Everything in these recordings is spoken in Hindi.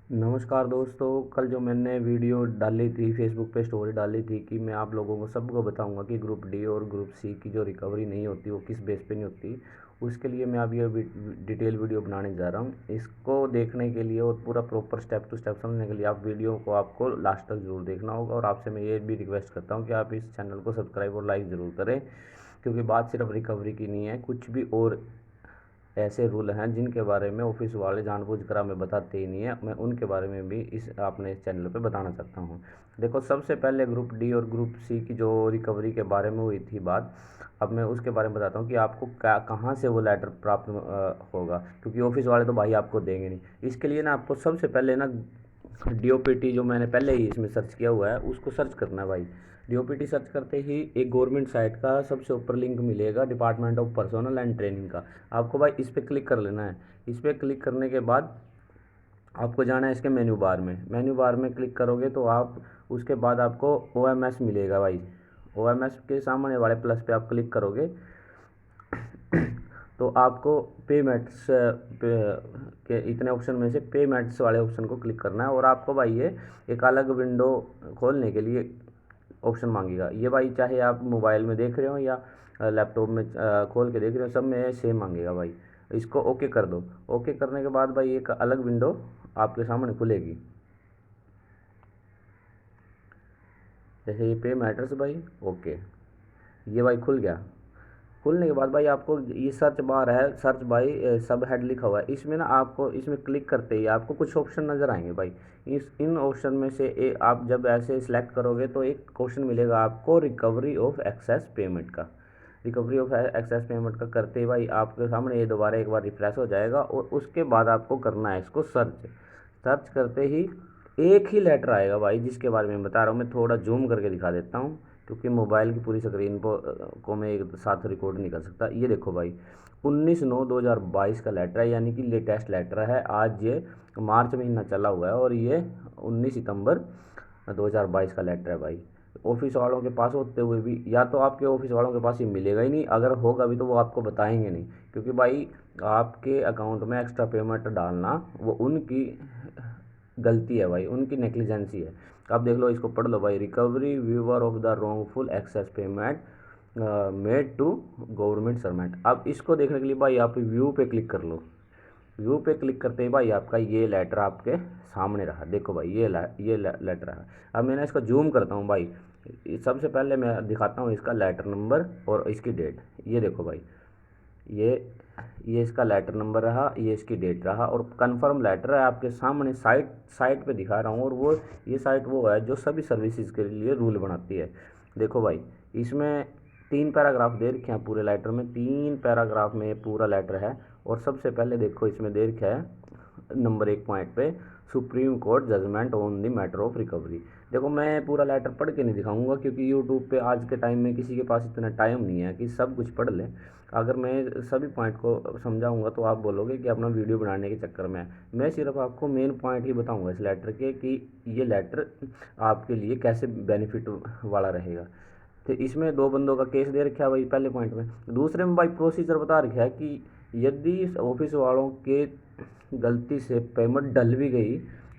नमस्कार दोस्तों। कल जो मैंने वीडियो डाली थी फेसबुक पे, स्टोरी डाली थी कि मैं आप लोगों को सबको बताऊंगा कि ग्रुप डी और ग्रुप सी की जो रिकवरी नहीं होती वो किस बेस पे नहीं होती। उसके लिए मैं अब ये डिटेल वीडियो बनाने जा रहा हूँ। इसको देखने के लिए और पूरा प्रॉपर स्टेप टू स्टेप समझने के लिए आप वीडियो को आपको लास्ट तक ज़रूर देखना होगा। और आपसे मैं ये भी रिक्वेस्ट करता हूँ कि आप इस चैनल को सब्सक्राइब और लाइक ज़रूर करें, क्योंकि बात सिर्फ रिकवरी की नहीं है, कुछ भी और ऐसे रूल हैं जिनके बारे में ऑफिस वाले जानबूझकर हमें बताते ही नहीं है। मैं उनके बारे में भी इस अपने चैनल पे बताना चाहता हूँ। देखो, सबसे पहले ग्रुप डी और ग्रुप सी की जो रिकवरी के बारे में हुई थी बात, अब मैं उसके बारे में बताता हूँ कि आपको क्या कहाँ से वो लेटर प्राप्त होगा, क्योंकि ऑफिस वाले तो भाई आपको देंगे नहीं। इसके लिए ना आपको सबसे पहले ना डीओपीटी, जो मैंने पहले ही इसमें सर्च किया हुआ है, उसको सर्च करना है भाई। डीओपीटी सर्च करते ही एक गवर्नमेंट साइट का सबसे ऊपर लिंक मिलेगा, department of personal and training का। आपको भाई इस पर क्लिक कर लेना है। इस पर क्लिक करने के बाद आपको जाना है इसके मेन्यू बार में। मेन्यू बार में क्लिक करोगे तो आप उसके बाद आपको ओएमएस मिलेगा भाई। ओएमएस के सामने वाले प्लस पे आप क्लिक करोगे तो आपको पेमेंट्स के इतने ऑप्शन में से पेमेंट्स वाले ऑप्शन को क्लिक करना है। और आपको भाई ये एक अलग विंडो खोलने के लिए ऑप्शन मांगेगा। ये भाई चाहे आप मोबाइल में देख रहे हो या लैपटॉप में खोल के देख रहे हो, सब में सेम मांगेगा भाई। इसको ओके कर दो। ओके करने के बाद भाई एक अलग विंडो आपके सामने खुलेगी। जैसे ये पे मैटर्स भाई, ओके, ये भाई खुल गया। खुलने के बाद भाई आपको ये सर्च बार है, सर्च बाई सब हेड लिखा हुआ है, इसमें ना आपको इसमें क्लिक करते ही आपको कुछ ऑप्शन नज़र आएंगे भाई। इन ऑप्शन में से आप जब ऐसे सिलेक्ट करोगे तो एक क्वेश्चन मिलेगा आपको रिकवरी ऑफ एक्सेस पेमेंट का। रिकवरी ऑफ एक्सेस पेमेंट का करते ही भाई आपके सामने ये दोबारा एक बार रिफ्रेश हो जाएगा। और उसके बाद आपको करना है इसको सर्च। सर्च करते ही एक ही लेटर आएगा भाई जिसके बारे में बता रहा हूँ। मैं थोड़ा जूम करके दिखा देता हूँ, क्योंकि मोबाइल की पूरी स्क्रीन को मैं एक साथ रिकॉर्ड नहीं कर सकता। ये देखो भाई, 19/9/2022 का लेटर है, यानी कि लेटेस्ट लेटर है। आज ये मार्च महीना चला हुआ है और ये 19 सितंबर 2022 का लेटर है भाई। ऑफिस वालों के पास होते हुए भी, या तो आपके ऑफिस वालों के पास ये मिलेगा ही नहीं, अगर होगा भी तो वो आपको बताएंगे नहीं, क्योंकि भाई आपके अकाउंट में एक्स्ट्रा पेमेंट डालना वो उनकी गलती है भाई, उनकी नेग्लिजेंसी है। आप देख लो, इसको पढ़ लो भाई। Recovery viewer of the wrongful excess payment made to government servant. अब इसको देखने के लिए भाई आप व्यू पे क्लिक कर लो। व्यू पे क्लिक करते ही भाई आपका ये लेटर आपके सामने रहा। देखो भाई, ये लेटर रहा। अब मैं ना इसको जूम करता हूँ भाई। सबसे पहले मैं दिखाता हूँ इसका लेटर नंबर और इसकी डेट। ये देखो भाई, ये ये इसका लेटर नंबर रहा, ये इसकी डेट रहा, और कंफर्म लेटर है आपके सामने साइट साइट पे दिखा रहा हूँ। और वो ये साइट वो है जो सभी सर्विसेज के लिए रूल बनाती है। देखो भाई, इसमें 3 पैराग्राफ दे रखे हैं पूरे लेटर में। 3 पैराग्राफ में ये पूरा लेटर है। और सबसे पहले देखो इसमें दे रखा है नंबर 1 पॉइंट पे, supreme court judgement on the matter of recovery. देखो, मैं पूरा लेटर पढ़ के नहीं दिखाऊंगा, क्योंकि यूट्यूब पे आज के टाइम में किसी के पास इतना टाइम नहीं है कि सब कुछ पढ़ ले। अगर मैं सभी पॉइंट को समझाऊंगा तो आप बोलोगे कि अपना वीडियो बनाने के चक्कर में है। मैं सिर्फ आपको मेन पॉइंट ही बताऊंगा इस लेटर के, कि ये लेटर आपके लिए कैसे बेनिफिट वाला रहेगा। तो इसमें 2 बंदों का केस दे रखा है भाई पहले पॉइंट में। दूसरे में भाई प्रोसीजर बता रखा है कि यदि ऑफिस वालों के गलती से पेमेंट डल भी गई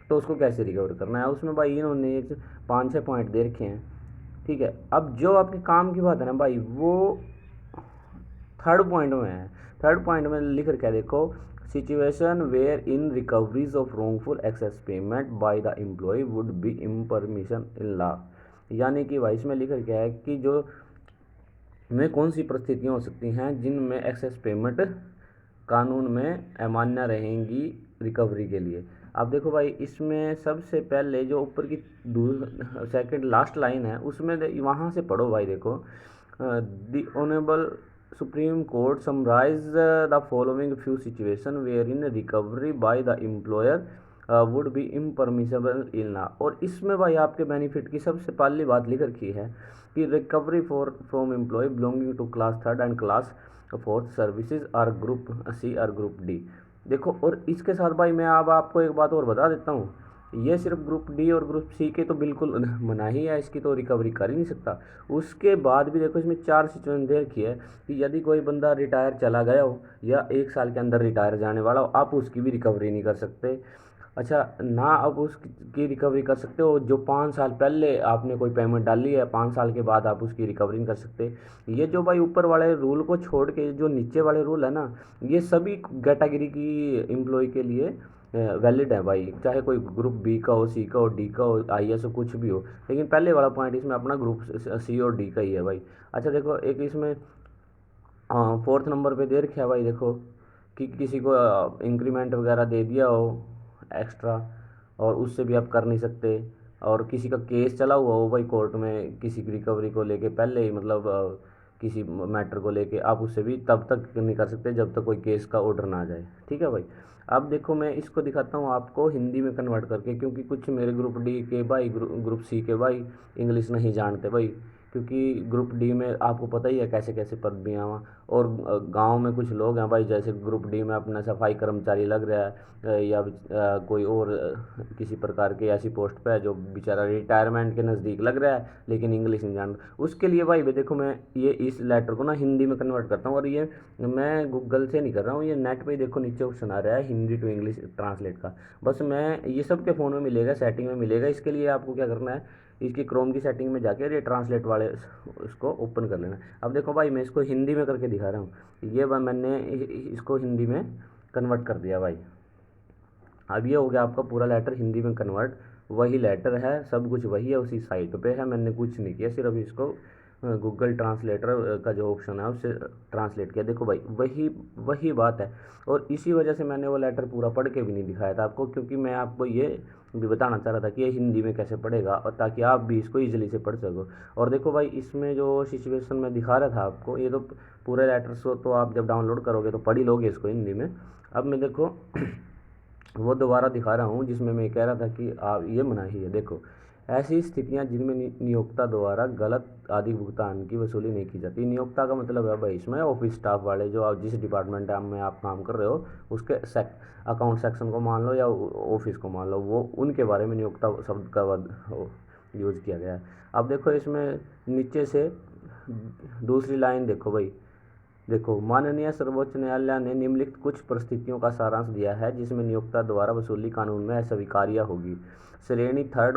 तो उसको कैसे रिकवर करना है। उसमें भाई इन्होंने एक 5-6 पॉइंट दे रखे हैं। ठीक है, अब जो आपके काम की बात है ना भाई, वो थर्ड पॉइंट में है। थर्ड पॉइंट में लिख रखा है, देखो, situation where in recoveries of wrongful excess payment by the employer would be impermissible in law. यानी कि भाई इसमें लिख रखा है कि जो में कौन सी परिस्थितियाँ हो सकती हैं जिनमें एक्सेस पेमेंट कानून में अमान्य रहेंगी रिकवरी के लिए। अब देखो भाई, इसमें सबसे पहले जो ऊपर की सेकंड लास्ट लाइन है उसमें वहाँ से पढ़ो भाई। देखो, the honourable supreme Court summarise the following few situation where in recovery by the employer would be impermissible in law. और इसमें भाई आपके बेनिफिट की सबसे पहली बात लिख रखी है कि recovery for from employ belonging to class 3 and class 4 services are group C और ग्रुप डी। देखो, और इसके साथ भाई मैं अब आपको एक बात और बता देता हूँ। ये सिर्फ ग्रुप डी और ग्रुप सी के तो बिल्कुल मना ही है, इसकी तो रिकवरी कर ही नहीं सकता। उसके बाद भी देखो, इसमें 4 सिचुएशन दे रखी है कि यदि कोई बंदा रिटायर चला गया हो या 1 साल के अंदर रिटायर जाने वाला हो, आप उसकी भी रिकवरी नहीं कर सकते। अच्छा ना आप उसकी रिकवरी कर सकते हो, जो 5 साल पहले आपने कोई पेमेंट डाली है 5 साल के बाद आप उसकी रिकवरी नहीं कर सकते। ये जो भाई ऊपर वाले रूल को छोड़ के जो नीचे वाले रूल है ना, ये सभी कैटेगरी की एम्प्लॉय के लिए वैलिड है भाई, चाहे कोई ग्रुप बी का हो, सी का हो, डी का हो, आई एस हो, कुछ भी हो। लेकिन पहले वाला पॉइंट इसमें अपना ग्रुप सी और डी का ही है भाई। अच्छा देखो एक इसमें फोर्थ नंबर पे दे रखा है भाई, देखो कि किसी को इंक्रीमेंट वगैरह दे दिया हो एक्स्ट्रा, और उससे भी आप कर नहीं सकते। और किसी का केस चला हुआ हो भाई कोर्ट में किसी की रिकवरी को लेके पहले ही, मतलब किसी मैटर को लेके, आप उससे भी तब तक नहीं कर सकते जब तक कोई केस का ऑर्डर ना आ जाए। ठीक है भाई। अब देखो मैं इसको दिखाता हूँ आपको हिंदी में कन्वर्ट करके, क्योंकि कुछ मेरे ग्रुप डी के भाई, ग्रुप सी के भाई इंग्लिश नहीं जानते भाई। क्योंकि ग्रुप डी में आपको पता ही है कैसे कैसे पदवियाँ वहाँ, और गांव में कुछ लोग हैं भाई, जैसे ग्रुप डी में अपना सफाई कर्मचारी लग रहा है, या कोई और किसी प्रकार की ऐसी पोस्ट पे है जो बेचारा रिटायरमेंट के नज़दीक लग रहा है लेकिन इंग्लिश नहीं जानता, उसके लिए भाई देखो मैं ये इस लेटर को ना हिंदी में कन्वर्ट करता हूँ। और ये मैं गूगल से नहीं कर रहा हूँ, ये नेट पे ही देखो नीचे ऑप्शन आ रहा है हिंदी टू इंग्लिश ट्रांसलेट का। बस मैं ये सबके फ़ोन में मिलेगा, सेटिंग में मिलेगा। इसके लिए आपको क्या करना है, इसकी क्रोम की सेटिंग में जाके ये ट्रांसलेट वाले इसको ओपन कर लेना। अब देखो भाई मैं इसको हिंदी में करके दिखा रहा हूँ, ये भाई मैंने इसको हिंदी में कन्वर्ट कर दिया भाई। अब ये हो गया आपका पूरा लेटर हिंदी में कन्वर्ट। वही लेटर है, सब कुछ वही है, उसी साइट पे है, मैंने कुछ नहीं किया, सिर्फ इसको गूगल ट्रांसलेटर का जो ऑप्शन है उससे ट्रांसलेट किया। देखो भाई वही वही बात है। और इसी वजह से मैंने वो लेटर पूरा पढ़ के भी नहीं दिखाया था आपको, क्योंकि मैं आपको ये भी बताना चाह रहा था कि ये हिंदी में कैसे पढ़ेगा, और ताकि आप भी इसको ईजिली से पढ़ सको। और देखो भाई इसमें जो सिचुएशन में दिखा रहा था आपको, ये तो पूरे लेटर्स को तो आप जब डाउनलोड करोगे तो पढ़ ही लोगे इसको हिंदी में। अब मैं देखो वो दोबारा दिखा रहा हूँ जिसमें मैं कह रहा था कि आप ये मनाही है। देखो ऐसी स्थितियाँ जिनमें नियोक्ता द्वारा गलत आदि भुगतान की वसूली नहीं की जाती। नियोक्ता का मतलब है भाई इसमें ऑफिस स्टाफ वाले, जो आप जिस डिपार्टमेंट में आप काम कर रहे हो उसके अकाउंट सेक्शन को मान लो या ऑफिस को मान लो, वो उनके बारे में नियोक्ता शब्द का यूज़ किया गया है। अब देखो इसमें नीचे से दूसरी लाइन देखो भाई, देखो माननीय सर्वोच्च न्यायालय ने निम्नलिखित कुछ परिस्थितियों का सारांश दिया है जिसमें नियोक्ता द्वारा वसूली कानून में अस्वीकार्य होगी। श्रेणी थर्ड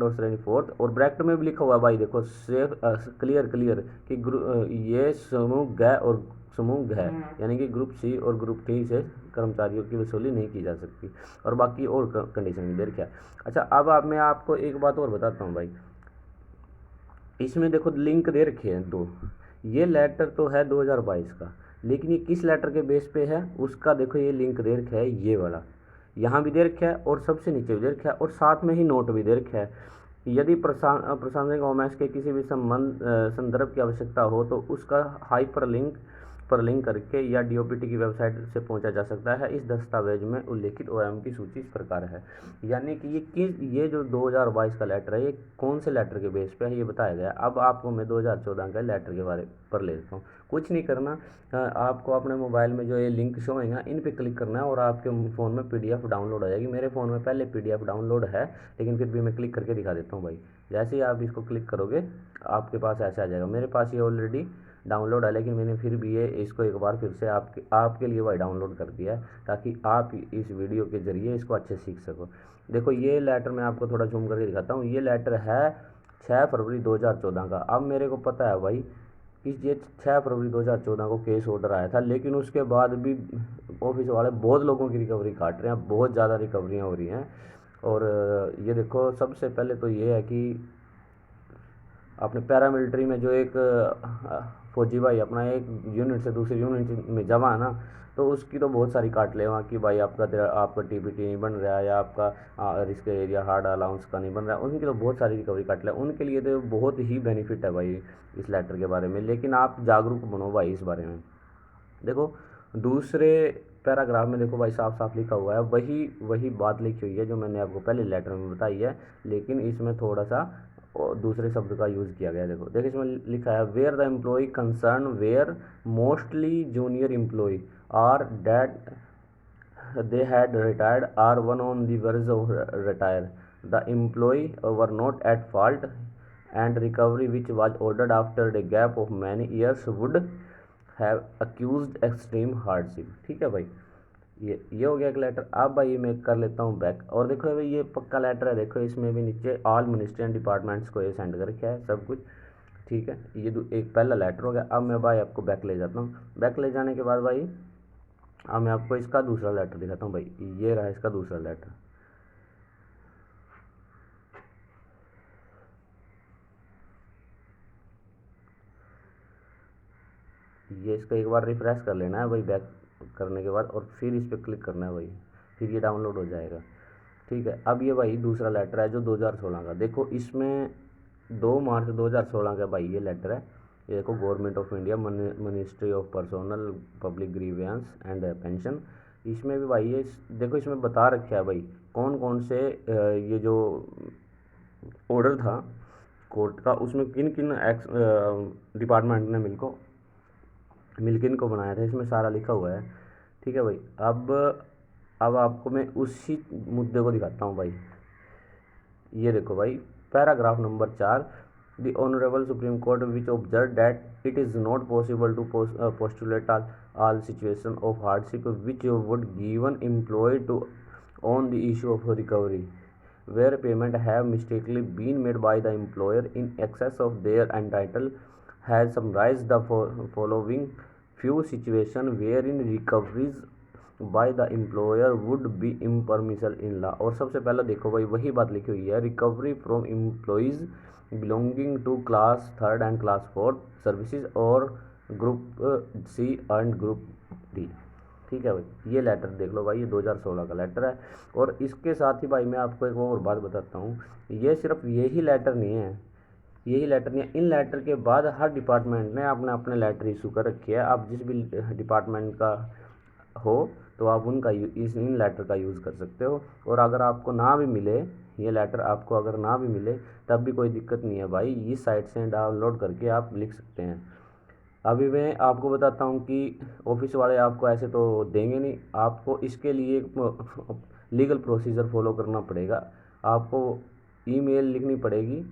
और श्रेणी फोर्थ, और ब्रैकेट में भी लिखा हुआ है भाई देखो सेफ क्लियर क्लियर कि ये समूह ग और समूह घ यानी कि ग्रुप सी और ग्रुप टी से कर्मचारियों की वसूली नहीं की जा सकती। और बाकी और कंडीशन भी दे रखा है। अच्छा अब मैं आपको एक बात और बताता हूँ भाई, इसमें देखो लिंक दे रखे हैं दो। ये लेटर तो है 2022 का, लेकिन ये किस लेटर के बेस पे है उसका देखो ये लिंक दे रखा है, ये वाला यहाँ भी दे रखा है और सबसे नीचे भी दे रखा है, और साथ में ही नोट भी दे रखा है। यदि प्रासंगिक ओमेस के किसी भी संदर्भ की आवश्यकता हो तो उसका हाइपर लिंक पर लिंक करके या डीओपीटी की वेबसाइट से पहुंचा जा सकता है। इस दस्तावेज में उल्लिखित ओएम की सूची इस प्रकार है। यानी कि ये जो 2022 का लेटर है ये कौन से लेटर के बेस पे है ये बताया गया। अब आपको मैं 2014 का लेटर के बारे पर ले लेता हूँ। कुछ नहीं करना, आपको अपने मोबाइल में जो ये लिंक शो है ना इन पे क्लिक करना है और आपके फ़ोन में पीडीएफ डाउनलोड हो जाएगी। मेरे फ़ोन में पहले पीडीएफ डाउनलोड है, लेकिन फिर भी मैं क्लिक करके दिखा देता हूँ भाई। जैसे ही आप इसको क्लिक करोगे आपके पास ऐसे आ जाएगा। मेरे पास ये ऑलरेडी डाउनलोड है, लेकिन मैंने फिर भी ये इसको एक बार फिर से आपके लिए भाई डाउनलोड कर दिया है, ताकि आप इस वीडियो के ज़रिए इसको अच्छे सीख सको। देखो ये लेटर मैं आपको थोड़ा जूम करके दिखाता हूँ। ये लेटर है 6 फरवरी 2014 का। अब मेरे को पता है भाई कि ये 6 फरवरी 2014 को केस ऑर्डर आया था, लेकिन उसके बाद भी ऑफिस वाले बहुत लोगों की रिकवरी काट रहे हैं, बहुत ज़्यादा रिकवरियाँ हो रही हैं। और ये देखो सबसे पहले तो ये है कि अपने पैरामिलिट्री में जो एक फौजी भाई अपना एक यूनिट से दूसरी यूनिट में जमा है ना, तो उसकी तो बहुत सारी काट ले वहाँ की भाई, आपका टीपीटी नहीं बन रहा है या आपका रिस्क एरिया हार्ड अलाउंस का नहीं बन रहा है, उनकी तो बहुत सारी रिकवरी काट ले। उनके लिए तो बहुत ही बेनिफिट है भाई इस लेटर के बारे में, लेकिन आप जागरूक बनो भाई इस बारे में। देखो दूसरे पैराग्राफ में देखो भाई साफ साफ लिखा हुआ है, वही वही बात लिखी हुई है जो मैंने आपको पहले लेटर में बताई है, लेकिन इसमें थोड़ा सा और दूसरे शब्द का यूज़ किया गया है। देखो इसमें लिखा है where the employ concern were mostly junior employ are dead they had retired or one on the verge of retire, the employee were not at fault, and recovery which was ordered after a gap of many years would have accused extreme hardship। ठीक है भाई, ये हो गया एक लेटर। अब भाई मैं कर लेता हूँ बैक, और देखो भाई ये पक्का लेटर है, देखो इसमें भी नीचे ऑल मिनिस्ट्री एंड डिपार्टमेंट्स को ये सेंड कर रखा है सब कुछ, ठीक है। ये एक पहला लेटर हो गया। अब मैं भाई आपको बैक ले जाता हूँ। बैक ले जाने के बाद भाई अब मैं आपको इसका दूसरा लेटर दिखाता हूँ भाई, ये रहा इसका दूसरा लेटर। ये इसको एक बार रिफ्रेश कर लेना है भाई बैक करने के बाद, और फिर इस पर क्लिक करना है भाई, फिर ये डाउनलोड हो जाएगा, ठीक है। अब ये भाई दूसरा लेटर है जो 2016 का, देखो इसमें 2 मार्च 2016 का भाई ये लेटर है। ये देखो government of India, ministry of personnel public grievance and pension. इसमें भी भाई ये देखो इसमें बता रखा है भाई कौन कौन से ये जो ऑर्डर था कोर्ट का, उसमें किन किन डिपार्टमेंट ने मिलकर इनको बनाया था, इसमें सारा लिखा हुआ है, ठीक है भाई। अब आपको मैं उसी मुद्दे को दिखाता हूँ भाई। ये देखो भाई paragraph number 4, the honourable supreme court which observe that it is not possible to postulate all situation of hardship which would given employee to on the issue of recovery where payment have mistakenly been made by the employer in excess of their entitle has summarized the following few situation wherein recoveries by the employer would be impermissible in law। और सबसे पहले देखो भाई वही बात लिखी हुई है, recovery from employees belonging to class 3rd and class 4th services और group C and group D, ठीक है भाई। ये लेटर देख लो भाई, ये 2016 का लेटर है। और इसके साथ ही भाई मैं आपको एक और बात बताता हूँ, ये सिर्फ यही लेटर नहीं है, यही लेटर नहीं है, इन लेटर के बाद हर डिपार्टमेंट ने अपने अपने लेटर इशू कर रखे हैं। आप जिस भी डिपार्टमेंट का हो तो आप उनका इन लेटर का यूज़ कर सकते हो। और अगर आपको ना भी मिले ये लेटर, आपको अगर ना भी मिले तब भी कोई दिक्कत नहीं है भाई, इस साइट से डाउनलोड करके आप लिख सकते हैं। अभी मैं आपको बताता हूँ कि ऑफिस वाले आपको ऐसे तो देंगे नहीं, आपको इसके लिए लीगल प्रोसीजर फॉलो करना पड़ेगा। आपको ईमेल लिखनी पड़ेगी,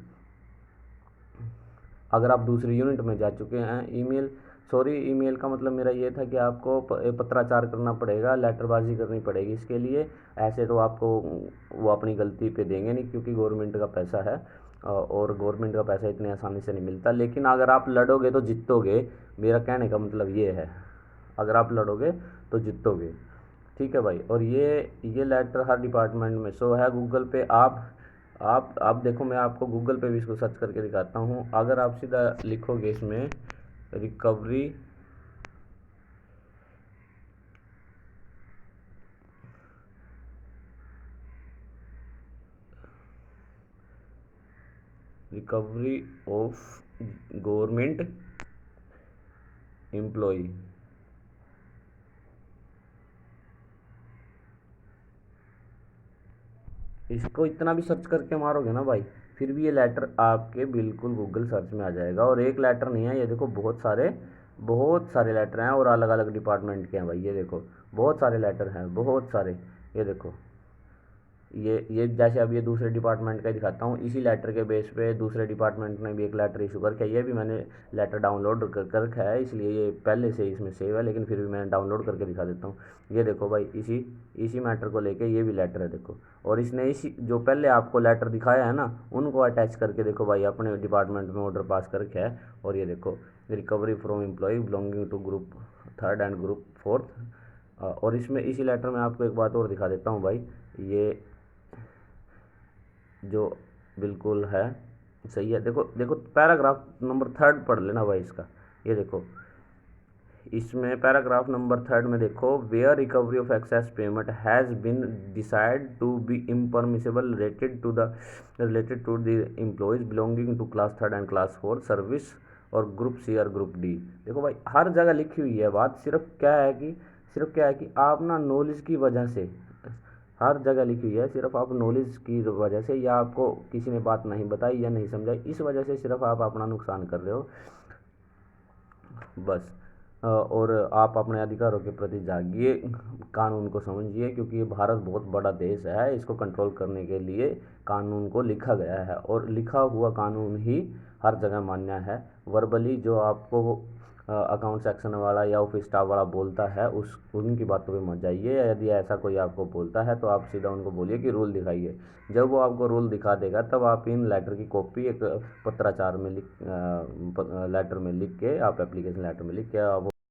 अगर आप दूसरी यूनिट में जा चुके हैं। ईमेल का मतलब मेरा ये था कि आपको पत्राचार करना पड़ेगा, लेटरबाजी करनी पड़ेगी इसके लिए। ऐसे तो आपको वो अपनी गलती पे देंगे नहीं, क्योंकि गवर्नमेंट का पैसा है और गवर्नमेंट का पैसा इतनी आसानी से नहीं मिलता। लेकिन अगर आप लड़ोगे तो जीतोगे, मेरा कहने का मतलब ये है, अगर आप लड़ोगे तो जीतोगे, ठीक है भाई। और ये लेटर हर डिपार्टमेंट में शो है गूगल पे। आप देखो, मैं आपको गूगल पे भी इसको सर्च करके दिखाता हूँ। अगर आप सीधा लिखोगे इसमें रिकवरी ऑफ गवर्नमेंट एम्प्लॉय, इसको इतना भी सर्च करके मारोगे ना भाई, फिर भी ये लेटर आपके बिल्कुल गूगल सर्च में आ जाएगा। और एक लेटर नहीं है, ये देखो बहुत सारे लेटर हैं और अलग अलग डिपार्टमेंट के हैं भाई। ये देखो बहुत सारे लेटर हैं, बहुत सारे। ये देखो ये जैसे अब ये दूसरे डिपार्टमेंट का दिखाता हूँ, इसी लेटर के बेस पे दूसरे डिपार्टमेंट ने भी एक लेटर इशू करके, ये भी मैंने लेटर डाउनलोड कर रखा है, इसलिए ये पहले से इसमें सेव है, लेकिन फिर भी मैंने डाउनलोड करके दिखा देता हूँ। ये देखो भाई इसी मैटर को लेके ये भी लेटर है देखो। और इसने इसी जो पहले आपको लेटर दिखाया है ना, उनको अटैच करके देखो भाई अपने डिपार्टमेंट में ऑर्डर पास कर रखा है। और ये देखो recovery from employ belonging to group 3rd and group 4th। और इसमें इसी लेटर में आपको एक बात और दिखा देता हूँ भाई, ये जो बिल्कुल है सही है। देखो देखो पैराग्राफ नंबर 3rd पढ़ लेना भाई इसका। ये देखो इसमें पैराग्राफ नंबर 3rd में देखो, where recovery of excess payment has been decide to be impermissible related to the employees belonging to class 3rd and class 4 service और ग्रुप सी और ग्रुप डी। देखो भाई हर जगह लिखी हुई है बात, सिर्फ क्या है कि आप ना नॉलेज की वजह से, हर जगह लिखी हुई है, सिर्फ आप नॉलेज की वजह से, या आपको किसी ने बात नहीं बताई या नहीं समझाई, इस वजह से सिर्फ आप अपना नुकसान कर रहे हो बस। और आप अपने अधिकारों के प्रति जागिए, कानून को समझिए, क्योंकि ये भारत बहुत बड़ा देश है, इसको कंट्रोल करने के लिए कानून को लिखा गया है और लिखा हुआ कानून ही हर जगह मान्य है। वर्बली जो आपको अकाउंट सेक्शन वाला या ऑफिस स्टाफ वाला बोलता है उस उनकी बातों पे मत जाइए। यदि ऐसा कोई आपको बोलता है तो आप सीधा उनको बोलिए कि रूल दिखाइए। जब वो आपको रूल दिखा देगा तब आप इन लेटर की कॉपी एक पत्राचार में लेटर में लिख के आप एप्लीकेशन लेटर में लिख के आप